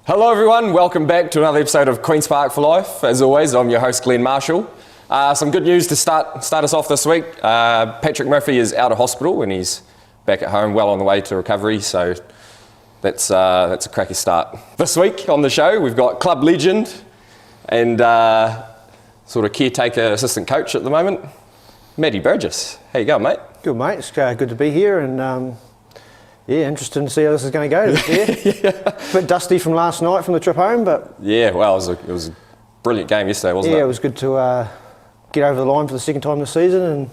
Hello everyone, welcome back to another episode of Queen's Park for Life. As always, I'm your host Glenn Marshall. Some good news to start us off this week. Patrick Murphy is out of hospital and he's back at home, well on the way to recovery, so that's a cracky start. This week on the show we've got club legend and sort of caretaker assistant coach at the moment, Matty Burgess. How you going, mate? Good, mate. It's good to be here and interesting to see how this is going to go this year. Yeah. A bit dusty from last night from the trip home, but... Yeah, well, it was a brilliant game yesterday, wasn't it? Yeah, it was good to get over the line for the second time this season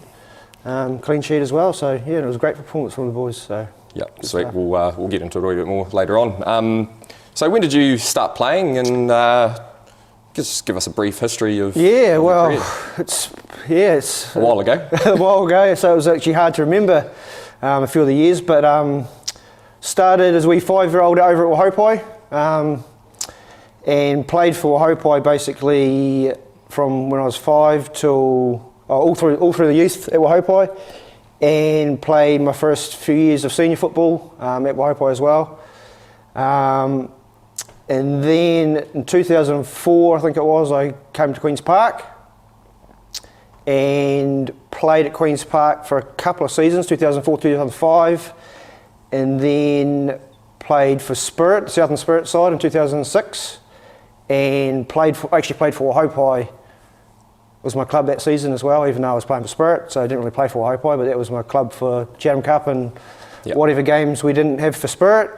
and clean sheet as well. So, yeah, it was a great performance from the boys. So yeah, sweet. We'll get into it a wee bit more later on. So when did you start playing and just give us a brief history of your career? it's a while ago. A while ago, so it was actually hard to remember a few of the years, but started as a wee 5-year-old over at Wahaupai and played for Wahaupai basically from when I was 5 till all through the youth at Wahaupai, and played my first few years of senior football at Wahaupai as well. And then in 2004, I think it was, I came to Queen's Park and played at Queen's Park for a couple of seasons, 2004, 2005, and then played for Spirit, the Southern Spirit side in 2006, and actually played for Wahaupai. Was my club that season as well, even though I was playing for Spirit, so I didn't really play for Wahaupai, but that was my club for Chatham Cup and whatever games we didn't have for Spirit.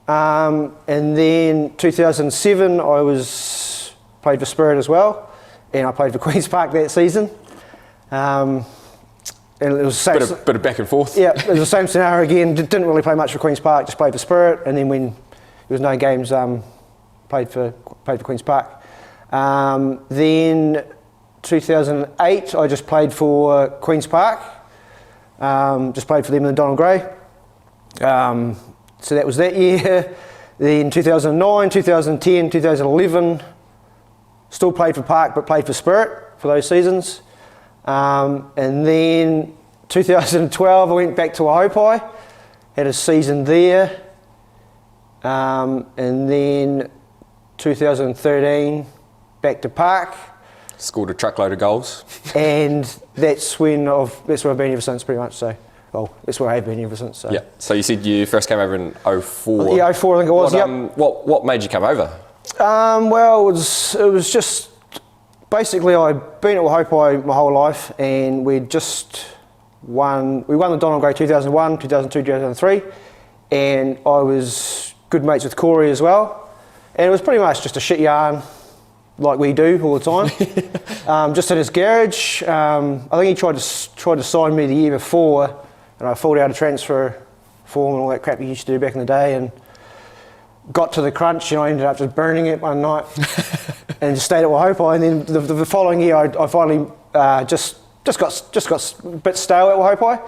And then 2007 I played for Spirit as well, and I played for Queen's Park that season. And it was bit of back and forth. Yeah, it was the same scenario again. Didn't really play much for Queen's Park, just played for Spirit, and then when there was no games, played for Queen's Park. Then 2008, I just played for Queen's Park. Just played for them in the Donald Gray. So that was that year. Then 2009, 2010, 2011, still played for Park, but played for Spirit for those seasons. And then 2012 I went back to Wahaupai, had a season there, and then 2013 back to Park. Scored a truckload of goals. And that's where I've been ever since, pretty much. So, well, that's where I've been ever since. So. Yeah. So you said you first came over in 04. Yeah, 04 I think it was. What made you come over? Well, it was just. Basically, I'd been at Wahaupai my whole life, and we won the Donald Gray 2001, 2002, 2003, and I was good mates with Corey as well, and it was pretty much just a shit yarn like we do all the time. Just at his garage. I think he tried to sign me the year before, and I filled out a transfer form and all that crap he used to do back in the day, and got to the crunch, and I ended up just burning it one night and just stayed at Wahaupai. And then the following year, I finally just got a bit stale at Wahaupai.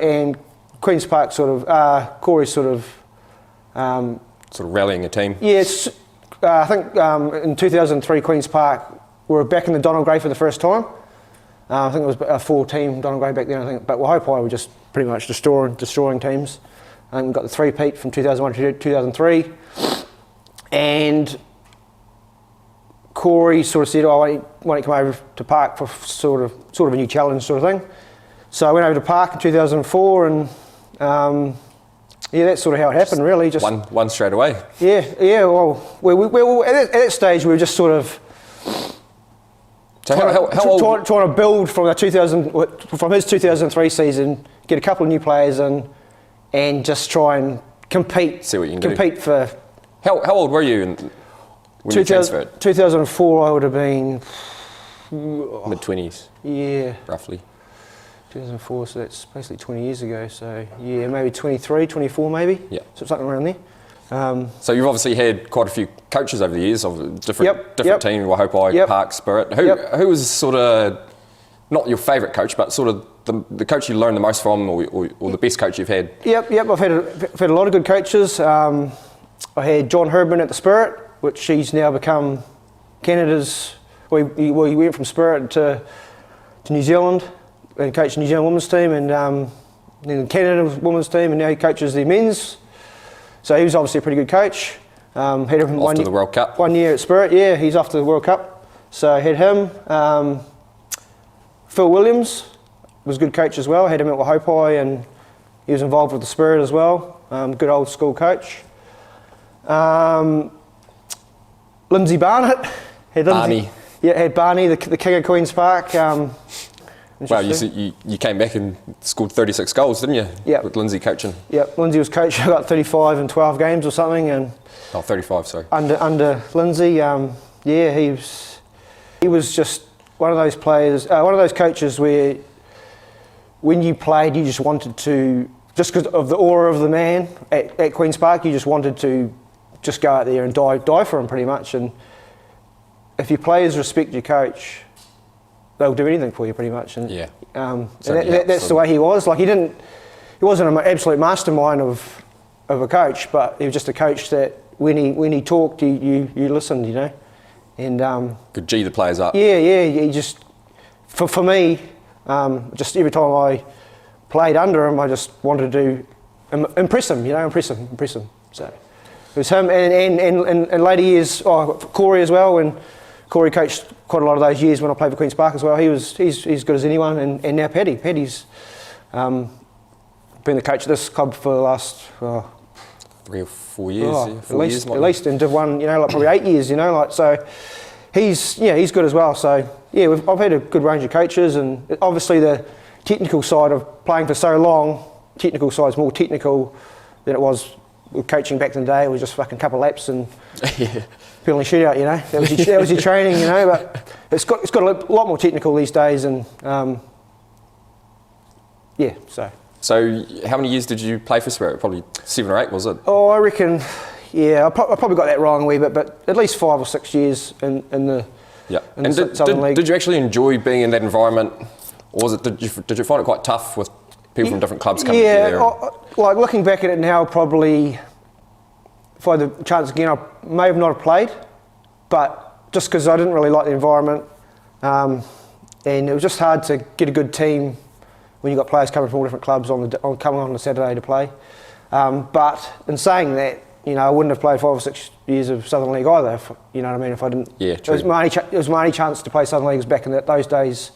And Queen's Park Corey sort of rallying a team. Yeah, I think in 2003 Queen's Park we were back in the Donald Gray for the first time. I think it was a 4-team Donald Gray back then. I think, but Wahaupai were just pretty much destroying teams. I think we got the 3-peat from 2001 to 2003, and Corey sort of said, "Oh, why don't you come over to Park for sort of a new challenge sort of thing." So I went over to Park in 2004, and that's sort of how it happened, really. Just one straight away. Yeah. Well, at that stage we were just sort of. So how old? Trying to build from his 2003 season, get a couple of new players in, and just try and compete. See what you can compete do. For. How old were you when you transferred? 2004, I would have been mid-20s. Yeah. Roughly. 2004, so that's basically 20 years ago. So yeah, maybe 23, 24, maybe. Yeah. So something around there. So you've obviously had quite a few coaches over the years of different teams, Wahaupai, Park, Spirit. Who was sort of not your favourite coach, but sort of the coach you learned the most from, or the best coach you've had? Yep. I've had a lot of good coaches. I had John Herdman at the Spirit, which he's now become Canada's. He went from Spirit to New Zealand and coached the New Zealand women's team, and then the Canada women's team, and now he coaches the men's. So he was obviously a pretty good coach. Had him Off to the World Cup. 1 year at Spirit, yeah, he's off to the World Cup. So had him. Phil Williams was a good coach as well. Had him at Wahaupai, and he was involved with the Spirit as well. Good old school coach. Lindsay Barnett. Barney. Yeah, had Barney, the king of Queen's Park. Well, you came back and scored 36 goals, didn't you? Yeah. With Lindsay coaching. Yeah, Lindsay was coach. I got 35 in 12 games or something, and 35, sorry. under Lindsay, yeah, he was just one of those players, one of those coaches where when you played, you just wanted to, just because of the aura of the man at Queen's Park, you just wanted to just go out there and die for him pretty much. And if your players respect your coach, they'll do anything for you pretty much. And yeah, that's the way he was. Like he wasn't an absolute mastermind of a coach, but he was just a coach that when he talked, you listened, you know. And could G the players up. Yeah. He just for me, just every time I played under him, I just wanted to impress him, you know, impress him. So it was him, and later years, Corey as well. When Corey coached quite a lot of those years when I played for Queen's Park as well. He's good as anyone, and now Paddy. Paddy's been the coach of this club for the last 3 or 4 years, at least in Div 1, you know, like probably 8 years, you know, like so. He's good as well. So yeah, I've had a good range of coaches, and obviously the technical side of playing for so long, technical side is more technical than it was with coaching back in the day. It was just fucking couple of laps and penalty shootout, you know. That was your training, you know. But it's got a lot more technical these days, and yeah. So how many years did you play for Spirit? Probably 7 or 8, was it? Oh, I reckon. Yeah, I probably got that wrong a wee bit, but at least 5 or 6 years in the Southern League. Did you actually enjoy being in that environment, or was it? Did you find it quite tough with people from different clubs coming together? Yeah, like looking back at it now, probably if I had the chance again, I may have not have played, but just because I didn't really like the environment, and it was just hard to get a good team when you got players coming from all different clubs coming on a Saturday to play. But in saying that, you know, I wouldn't have played 5 or 6 years of Southern League either. You know what I mean? If I didn't, yeah, true. It was my only chance to play Southern Leagues back in those days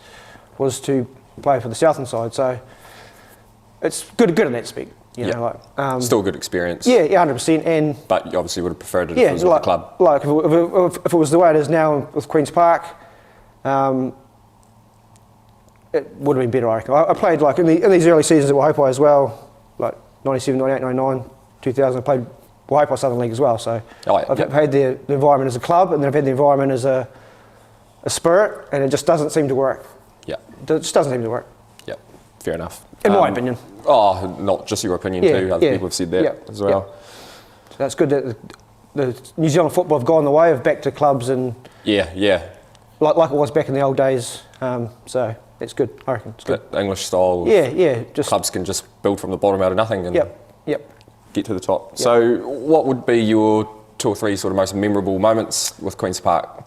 was to play for the Southern side. So it's good in that respect. You know, like still a good experience. Yeah, 100%. But you obviously would have preferred it if it was with the club. Like if it was the way it is now with Queen's Park, it would have been better, I reckon. I played like in these early seasons at Wahaupai as well, like 97, 98, 99, 2000. I played Wahaupai Southern League as well. So I've had the environment as a club, and then I've had the environment as a Spirit, and it just doesn't seem to work. Yeah, it just doesn't seem to work. Yeah, fair enough. In my opinion. Oh, not just your opinion too. Other people have said that as well. So that's good that the New Zealand football have gone the way of back to clubs and like it was back in the old days. So it's good, I reckon. It's good. The English style. Just clubs can just build from the bottom out of nothing and get to the top. Yep. So, what would be your 2 or 3 sort of most memorable moments with Queen's Park?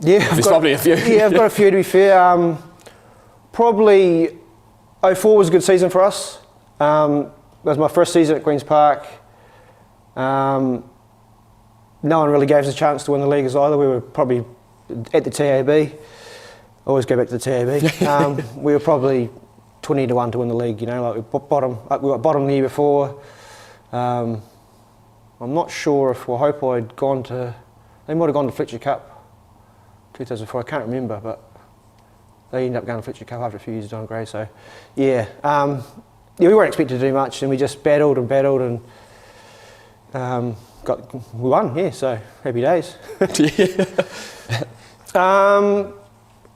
There's probably a few. Yeah, I've got a few to be fair. Probably 04 was a good season for us. It was my first season at Queen's Park. No one really gave us a chance to win the league as either. We were probably at the TAB. Always go back to the TAB. We were probably 20-1 to win the league. You know, like we got bottom the year before. I'm not sure if Wahaupai had gone to. They might have gone to Fletcher Cup 2004. I can't remember, but they ended up going to Fletcher Cup after a few years of Don Gray. So, we weren't expected to do much, and we just battled and we won. Yeah, so happy days.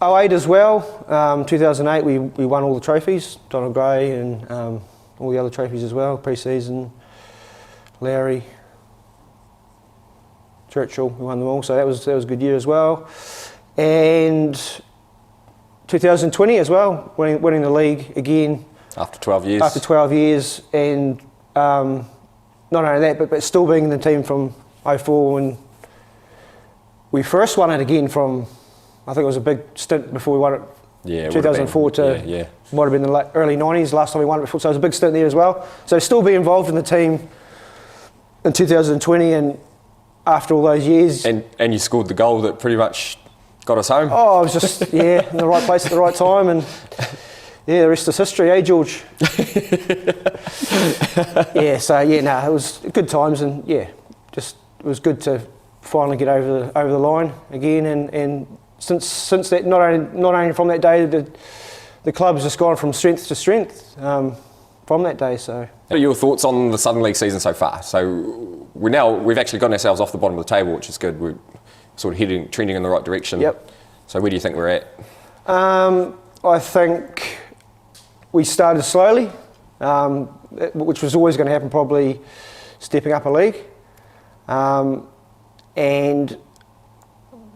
08 as well. 2008 we won all the trophies, Donald Gray and all the other trophies as well. Pre-season, Lowry, Churchill, we won them all. So that was a good year as well. And 2020 as well, winning the league again. After 12 years. After 12 years, and not only that, but still being in the team from 04 when we first won it again from. I think it was a big stint before we won it. Yeah, 2004 to might have been the early 90s. Last time we won it before, so it was a big stint there as well. So still be involved in the team in 2020, and after all those years. And you scored the goal that pretty much got us home. Oh, I was just, in the right place at the right time, and the rest is history, eh, George? It was good times, and just it was good to finally get over the line again, and since that, not only from that day, the club has just gone from strength to strength from that day. So, what are your thoughts on the Southern League season so far? So we've actually gotten ourselves off the bottom of the table, which is good. We're sort of trending in the right direction. Yep. So where do you think we're at? I think we started slowly, which was always going to happen, probably stepping up a league, and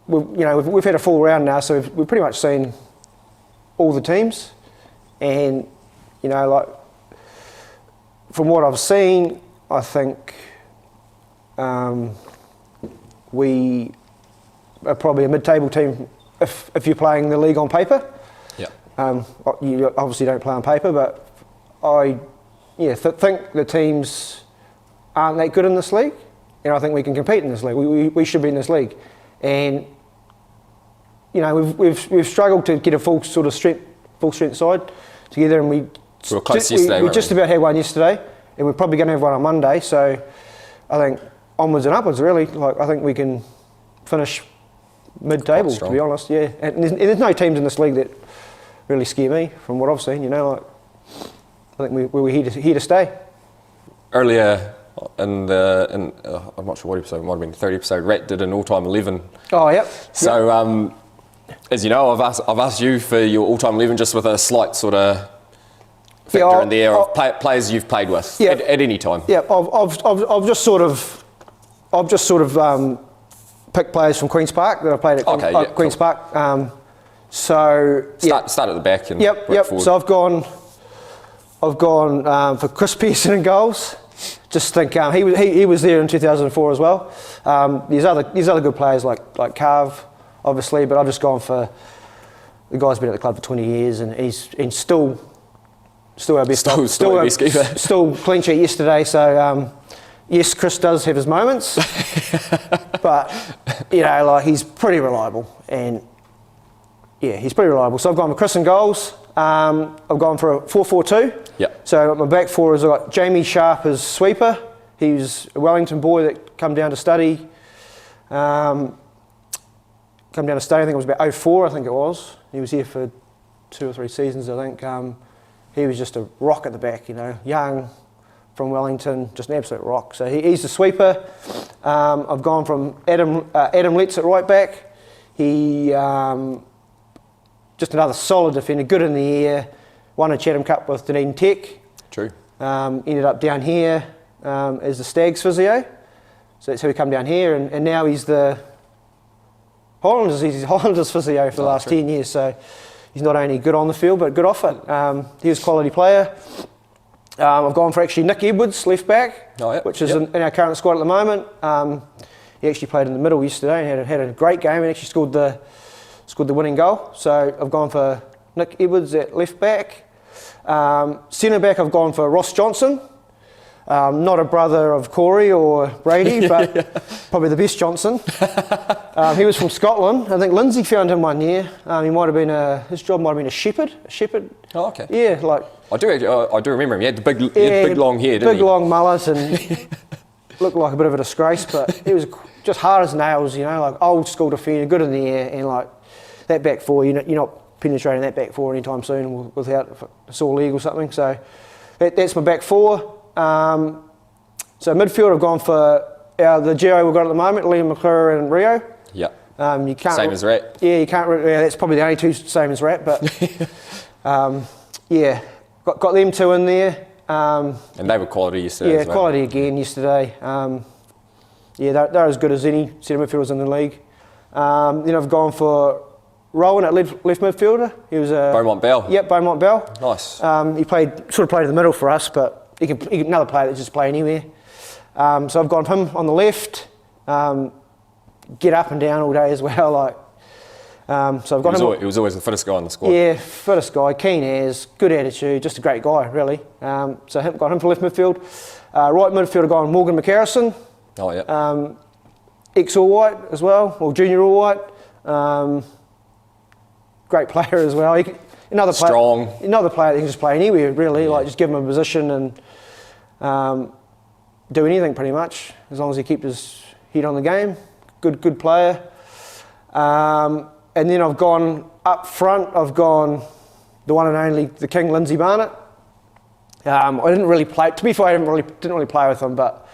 we've had a full round now, so we've pretty much seen all the teams, and from what I've seen, I think we are probably a mid-table team if you're playing the league on paper. Yeah. You obviously don't play on paper, but I think the teams aren't that good in this league, and I think we can compete in this league. We should be in this league, and we've struggled to get a full strength side together, and we were close yesterday. We just about had one yesterday, and we're probably going to have one on Monday. So I think onwards and upwards, really. I think we can finish mid-table, to be honest. Yeah, and there's no teams in this league that really scare me from what I've seen. I think we're here to stay. Earlier I'm not sure what episode, it might have been the third episode, Rat did an all-time 11. Oh, yep. So, as you know, I've asked you for your all-time 11 just with a slight sort of factor in the air of players you've played with at any time. Yeah, I've just sort of picked players from Queen's Park that I played at Queen's Park. Start at the back and work forward. So I've gone for Chris Pearson in goals. Just think he was there in 2004 as well. There's other good players like Carve, obviously, but I've just gone for the guy's been at the club for 20 years, and he's still our best. Still clean sheet yesterday. So yes, Chris does have his moments, but he's pretty reliable, and he's pretty reliable. So I've gone for Chris in goals. I've gone for a 4-4-2. Yep. So my back four is I've got Jamie Sharp as sweeper. He's a Wellington boy that come down to study. I think it was about 04, I think it was. He was here for 2 or 3 seasons, I think. He was just a rock at the back, young, from Wellington, just an absolute rock. So he's the sweeper. I've gone from Adam Letts at right back. He just another solid defender, good in the air. Won a Chatham Cup with Dunedin Tech. True. Ended up down here as the Stags physio. So that's how he come down here, and now he's the Highlanders physio for the last 10 years. So he's not only good on the field, but good off it. He was a quality player. I've gone for actually Nick Edwards, left back, which is in our current squad at the moment. He actually played in the middle yesterday and had a great game and actually scored the winning goal. So I've gone for Nick Edwards at left back. Centre back, I've gone for Ross Johnson. Not a brother of Corey or Brady, but probably the best Johnson. He was from Scotland. I think Lindsay found him one year. He might have been his job might have been a shepherd. Oh, okay. Yeah, I do remember him. He had the big long hair, didn't he? Big long mullet and looked like a bit of a disgrace, but he was just hard as nails. Old school defender, good in the air, and that back four. You're not penetrating that back four anytime soon without a sore leg or something. So that's my back four. So midfield, I've gone for the duo we've got at the moment, Liam McClure and Rio. Yeah. You can't same as Rat. Yeah, you can't. That's probably the only two same as Rat, but got them two in there. And they were quality yesterday. Yeah, as well. quality again yesterday. They're as good as any centre midfielders in the league. Then I've gone for Rowan at left midfielder. He was a Beaumont Bell. Yep, Beaumont Bell. Nice. He played in the middle for us, but he can another player that just play anywhere. So I've gone him on the left. Get up and down all day as well. So I've got him. He was always the fittest guy in the squad. Yeah, fittest guy, keen as, good attitude, just a great guy really. So got him for left midfield. Right midfielder guy Morgan McCarrison, Oh, yeah. ex-All White as well, or junior All White. Great player as well. Strong. Another player that can just play anywhere, really. Yeah. Like, just give him a position and do anything pretty much, as long as he keeps his head on the game. Good player. And then I've gone up front. I've gone the one and only, the King, Lindsay Barnett. I didn't really play. To be fair, I didn't really play with him, but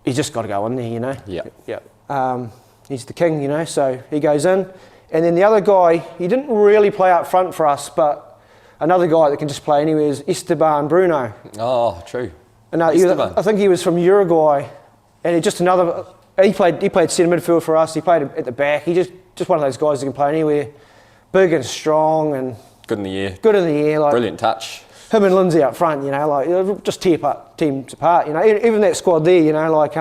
he's just got to go in there, you know. Yeah. Yeah. He's the king, you know. So he goes in, and then the other guy, he didn't really play up front for us, but another guy that can just play anywhere is Esteban Bruno. Oh, true. And Esteban. I think he was from Uruguay, and he just another. He played centre midfield for us. He played at the back. He just one of those guys that can play anywhere. Big and strong and Good in the air. good in the air. Like Brilliant touch. him and Lindsay up front, you know, like just teams apart. You know, even that squad there, you know, like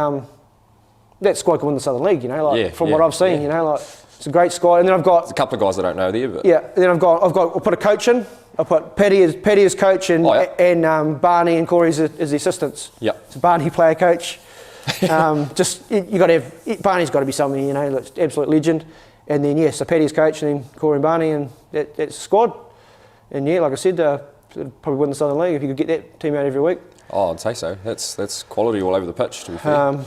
that squad can win the Southern League. You know, like from what I've seen, you know, like it's a great squad. And then I've got There's a couple of guys I don't know there, but yeah. And then I'll put a coach in. I put Paddy as coach and Barney and Corey as the assistants. Yep. So Barney player coach. Just you got to have Barney's got to be someone, you know, that's absolute legend. And then so Paddy's coach and then Corey and Barney and that's the squad. And yeah, like I said, probably win the Southern League if you could get that team out every week. Oh, I'd say so. That's quality all over the pitch, to be fair.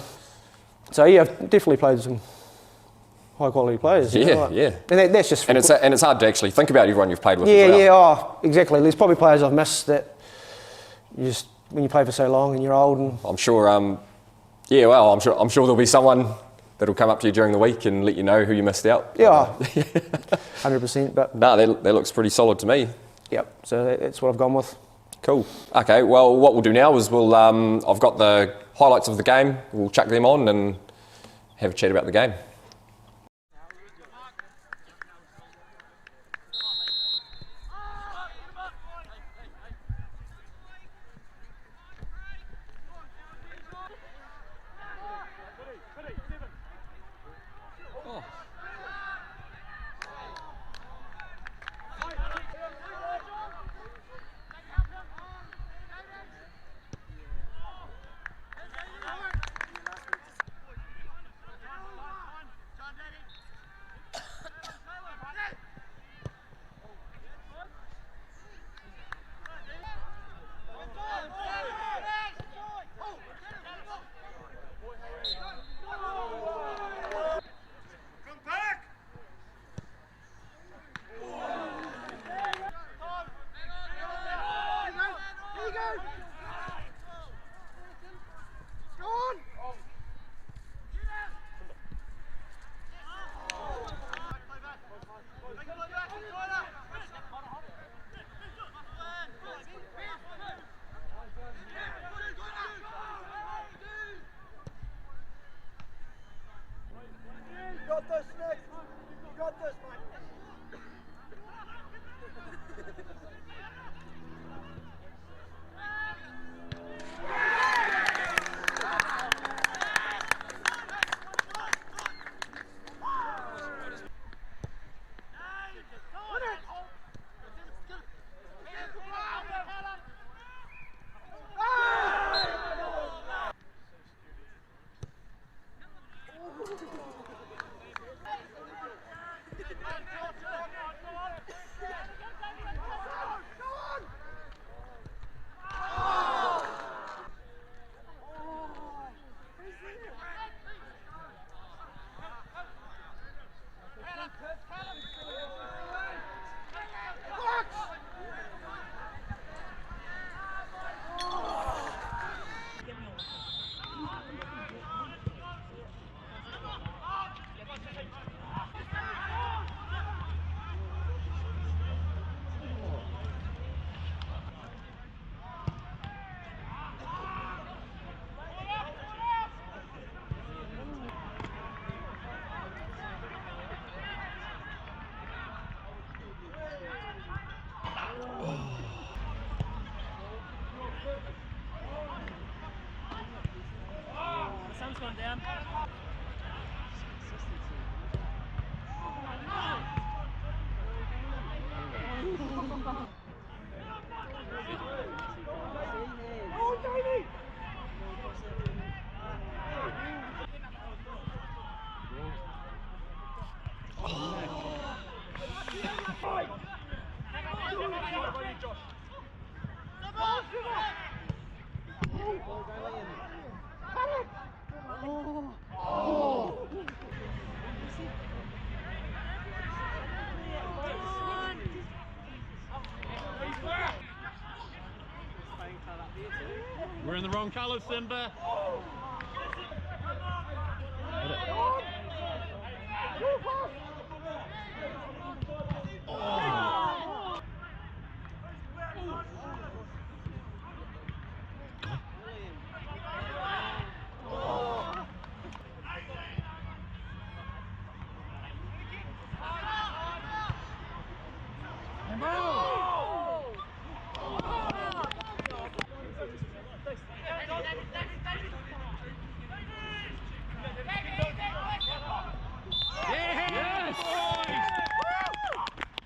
So yeah, I've definitely played with some high quality players. You know, like, yeah. And that's just And it's hard to actually think about everyone you've played with. yeah, as well. yeah. Oh, exactly. There's probably players I've missed that you just when you play for so long and you're old and I'm sure. I'm sure there'll be someone that'll come up to you during the week and let you know who you missed out. yeah, 100%. But No, that looks pretty solid to me. yep. So that's what I've gone with. Cool. Okay. Well, what we'll do now is I've got the highlights of the game. We'll chuck them on and have a chat about the game. Wrong colours, Simba.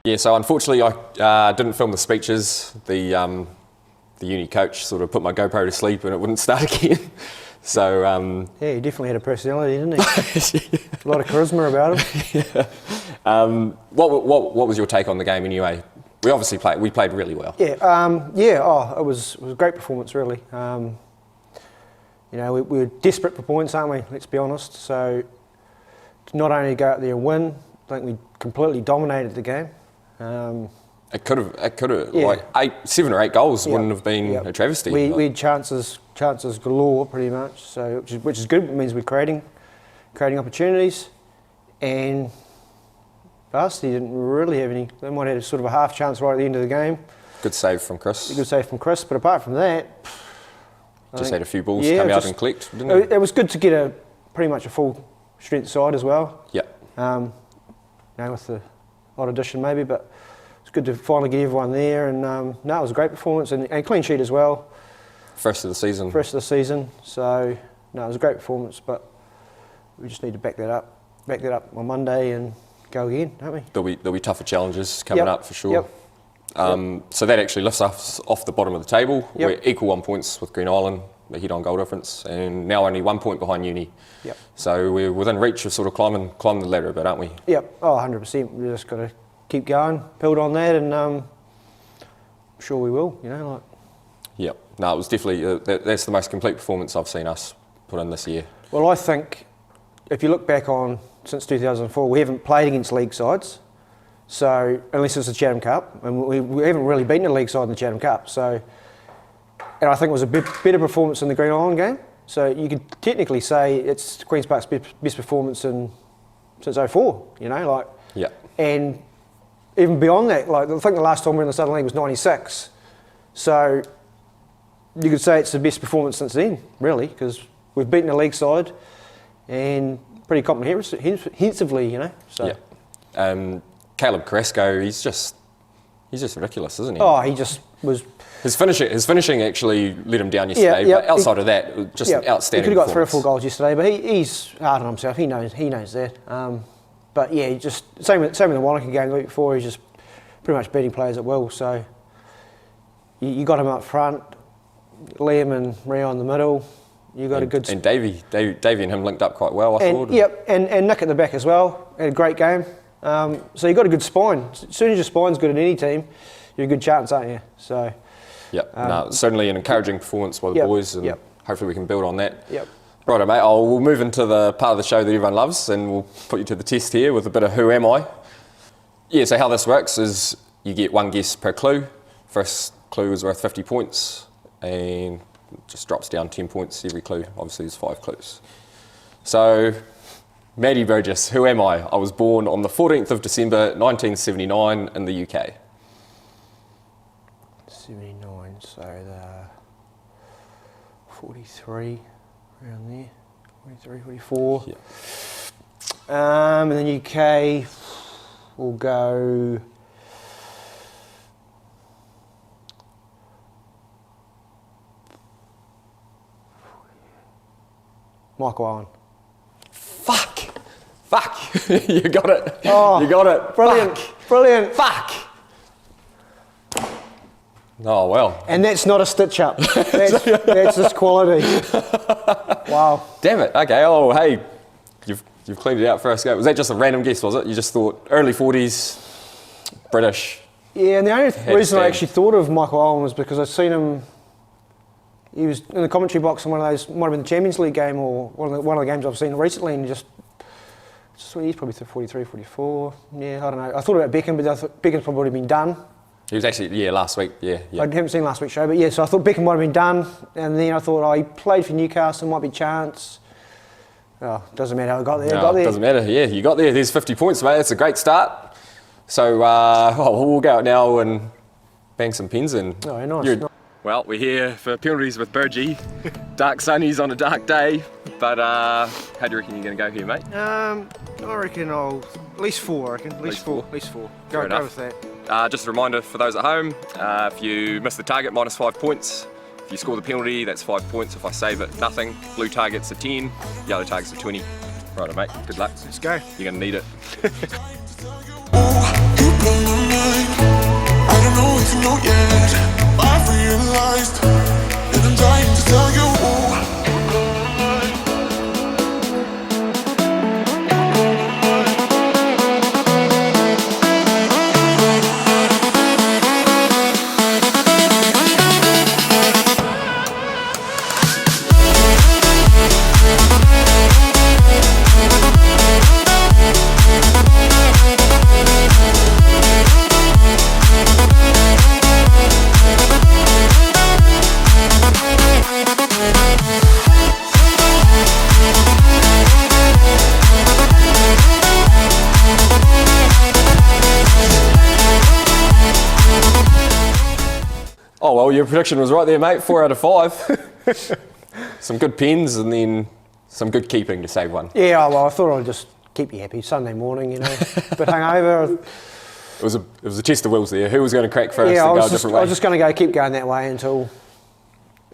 Yeah, so unfortunately I didn't film the speeches. The uni coach sort of put my GoPro to sleep and it wouldn't start again. So yeah, he definitely had a personality, didn't he? A lot of charisma about him. yeah. What was your take on the game anyway? We obviously played really well. Yeah, it was a great performance really. You know, we were desperate for points, aren't we? Let's be honest. So to not only go out there and win, I think we completely dominated the game. It could have Yeah. like 7 or 8 goals Yep. wouldn't have been Yep. a travesty. We had chances galore, pretty much. So which is good. It means we're creating opportunities, and Varsity didn't really have any. They might have had sort of a half chance right at the end of the game. Good save from Chris. A good save from Chris, but apart from that, Just had a few balls yeah, come out just- and collect, didn't it? it was good to get pretty much a full strength side as well. Yeah. You know, with the odd addition maybe, but it's good to finally get everyone there. And no, it was a great performance and clean sheet as well. First of the season. First of the season. So no, it was a great performance, but we just need to back that up on Monday and go again, don't we? There'll be tougher challenges coming Yep. up for sure. Yep. So that actually lifts us off the bottom of the table. Yep. We're equal on points with Green Island, the head-on goal difference, and now only 1 point behind Uni. Yep. So we're within reach of sort of climbing the ladder a bit, aren't we? Yep. Oh, 100%. We just got to keep going, build on that, and I'm sure we will. You know, like. Yep. No, it was definitely that's the most complete performance I've seen us put in this year. Well, I think if you look back on since 2004, we haven't played against league sides. So unless it's the Chatham Cup, and we haven't really beaten a league side in the Chatham Cup. So, and I think it was a better performance in the Green Island game. So you could technically say it's Queen's Park's best performance since '04. You know, like. Yeah. And even beyond that, like I think the last time we were in the Southern League was '96. So you could say it's the best performance since then, really, because we've beaten a league side and pretty comprehensively, you know. So. Yeah. Caleb Carrasco, he's just ridiculous, isn't he? Oh, he just was. His finishing actually let him down yesterday, Yeah, but outside of that, just an outstanding. He could have got 3 or performance. 4 goals yesterday, but he's hard on himself. He knows that. But yeah, just same with the Wanaka game the week before. He's just pretty much beating players at will. So you got him up front, Liam and Rio in the middle. You got a good. And Davey and him linked up quite well, I thought. Yep, and Nick at the back as well. Had a great game. So you got a good spine. As soon as your spine's good in any team, you're a good chance, aren't you? So. Yep. No, certainly an encouraging performance by the boys, and hopefully we can build on that. Yep. Righto, mate. We'll move into the part of the show that everyone loves, and we'll put you to the test here with a bit of Who Am I? Yeah, so how this works is you get 1 guess per clue. First clue is worth 50 points, and it just drops down 10 points every clue. Obviously, there's 5 clues. So, Maddie Burgess, who am I? I was born on the 14th of December 1979 in the UK. 79, so the 43, around there, 43, 44. Yeah. And then UK, we'll go... Michael Owen. Fuck! You got it. Oh, you got it. Brilliant, Fuck. brilliant. Fuck! Oh, well. And that's not a stitch up. That's just quality. Wow. Damn it. Okay. Oh, hey. You've cleaned it out for us. Was that just a random guess, was it? You just thought early 40s, British. Yeah, and the only reason I stand. actually thought of Michael Owen was because I'd seen him. He was in the commentary box in one of those, might have been the Champions League game or one of the games I've seen recently, and just he's probably 43, 44. Yeah, I don't know. I thought about Beckham, but I thought Beckham's probably been done. He was actually, last week, yeah. I haven't seen last week's show, but yeah, so I thought Beckham might have been done, and then I thought, he played for Newcastle, might be a chance. Oh, doesn't matter how I got there. No, it doesn't matter, yeah, you got there. There's 50 points, mate. That's a great start. So we'll go out now and bang some pins in. Oh, nice. Well, we're here for penalties with Birdie. Dark sunnies on a dark day, but how do you reckon you're going to go here, mate? I reckon at least 4, I reckon. At least four. Go with that. Just a reminder for those at home, if you miss the target, -5 points. If you score the penalty, that's 5 points. If I save it, nothing. Blue target's a 10, yellow target's a 20. Right, mate, good luck. Let's go. You're going to need it. I don't know if you know yet. I've realized that I'm dying to tell you. Oh, well, your prediction was right there, mate. 4 out of 5. Some good pins and then some good keeping to save one. Yeah, well, I thought I'd just keep you happy. Sunday morning, you know, but hungover. It was a test of wills there. Who was going to crack first Yeah, and I go a was different way? just going to keep going that way until.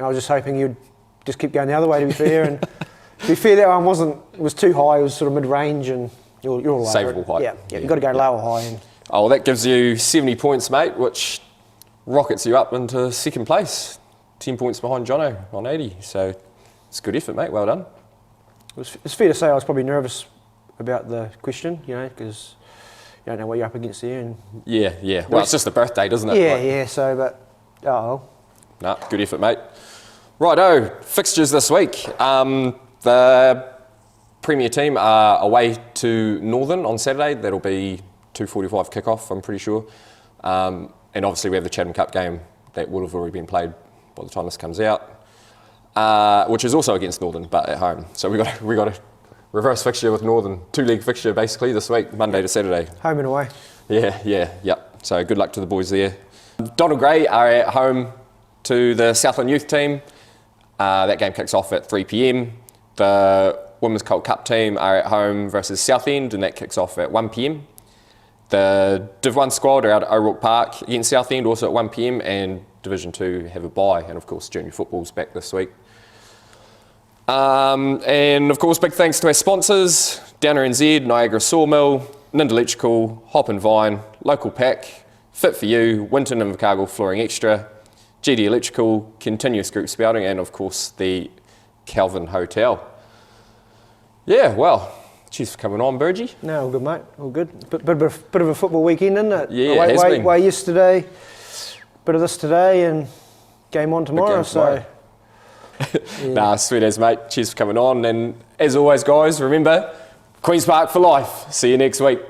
I was just hoping you'd just keep going the other way. To be fair, and to be fair, that one was too high. It was sort of mid-range, and you're all over Savable it. height. Yeah, you've got to go lower high. And Oh, well, that gives you 70 points, mate, which rockets you up into second place. 10 points behind Jono on 80. So it's a good effort, mate. Well done. It's fair to say I was probably nervous about the question, you know, because you don't know what you're up against there. And Yeah. Well, it's just a birthday, doesn't it? yeah. So, but well. No, good effort, mate. Righto, fixtures this week. The Premier team are away to Northern on Saturday. That'll be 2:45 kickoff, I'm pretty sure. And obviously we have the Chatham Cup game that will have already been played by the time this comes out, which is also against Northern, but at home. So we got a reverse fixture with Northern, 2-leg fixture basically this week, Monday to Saturday. Home and away. Yep. So good luck to the boys there. Donald Gray are at home to the Southland Youth team. That game kicks off at 3 p.m. The Women's Colt Cup team are at home versus Southend, and that kicks off at 1 p.m. The Div 1 squad are out at O'Rourke Park against Southend, also at 1 p.m, and Division 2 have a bye, and of course junior football's back this week. And of course big thanks to our sponsors, Downer NZ, Niagara Sawmill, Ninda Electrical, Hop and Vine, Local Pack, Fit for You, Winton and Invercargill Flooring Extra, GD Electrical, Continuous Group Spouting, and of course the Calvin Hotel. Yeah, well, cheers for coming on, Birdie. No, all good, mate. All good. Bit of a football weekend, isn't it? Yeah, it has been. Away yesterday, bit of this today, and game on tomorrow. So, yeah. Nah, sweet as, mate. Cheers for coming on. And as always, guys, remember, Queen's Park for life. See you next week.